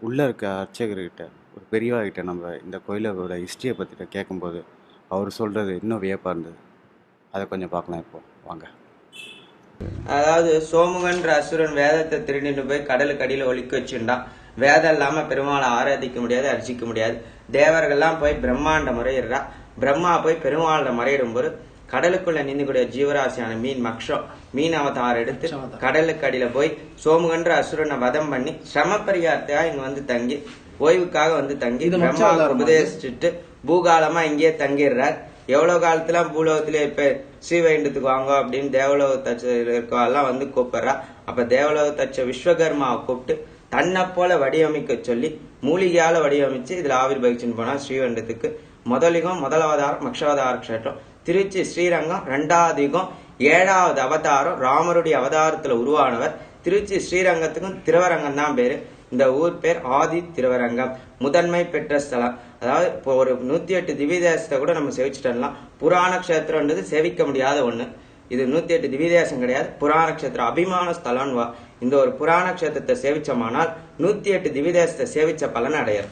உள்ளே இருக்க அர்ச்சகர்கிட்ட ஒரு பெரியவாகிட்ட நம்ம இந்த கோயிலோட ஹிஸ்ட்ரியை பற்றிட்ட கேட்கும்போது அவர் சொல்கிறது இன்னும் வியப்பாக இருந்தது. அதை கொஞ்சம் பார்க்கலாம். இப்போ வாங்க. அதாவது சோமுகன்ற அசுரன் வேதத்தை திருடிட்டு போய் கடலுக்கு அடியில் ஒழிக்க வச்சுட்டான். வேதம் இல்லாம பெருமாளை ஆராதிக்க முடியாது, அர்ச்சிக்க முடியாது. தேவர்கள்லாம் போய் பிரம்மாண்ட முறையிடுறா. பிரம்மா போய் பெருமாளை முறையிடும் போது கடலுக்குள்ள நின்றுக்கூடிய ஜீவராசியான மீன் அவதாரம் எடுத்து கடலுக்கு அடியில போய் சோமுகன்ற அசுரனை வதம் பண்ணி சிரமப்பரிகாரத்தையா இங்க வந்து தங்கி ஓய்வுக்காக வந்து தங்கி பிரம்மா உபதேசிச்சுட்டு பூகாலமா இங்கேயே தங்கிடுறார். எவ்வளவு காலத்துல பூலோகத்திலே இப்ப ஸ்ரீவைண்டத்துக்கு வாங்க அப்படின்னு தேவலோக தச்ச இருக்கவெல்லாம் வந்து கூப்பிடுறா. அப்ப தேவலோக தச்ச விஸ்வகர்மாவை கூப்பிட்டு தன்னை போல வடிவமைக்க சொல்லி மூலிகையால வடிவமைச்சு இதுல ஆவிர்வகிச்சுன்னு போனா ஸ்ரீவைண்டத்துக்கு. முதல் அவதாரம் மக்ஷாவதார கஷேத்திரம். திருச்சி ஸ்ரீரங்கம் 2வது யுகம் 7வது அவதாரம் ராமருடைய அவதாரத்துல உருவானவர். திருச்சி ஸ்ரீரங்கத்துக்கும் திருவரங்கம் தான் பேரு. இந்த ஊர் பேர் ஆதி திருவரங்கம், முதன்மை பெற்ற ஸ்தலம். அதாவது இப்போ ஒரு 108 திவ்ய தேசத்தை கூட நம்ம சேவிச்சுட்டோம்லாம். புராண கஷேத்திரம்ன்றது சேவிக்க முடியாத ஒண்ணு. இது 108 திவ்ய தேசம் கிடையாது, புராண கஷேத்திரம் அபிமான ஸ்தலம். இந்த ஒரு புராண கஷேத்திரத்தை சேவிச்சோமானால் 108 திவ்ய தேசத்தை சேவிச்ச பலன் அடையாது.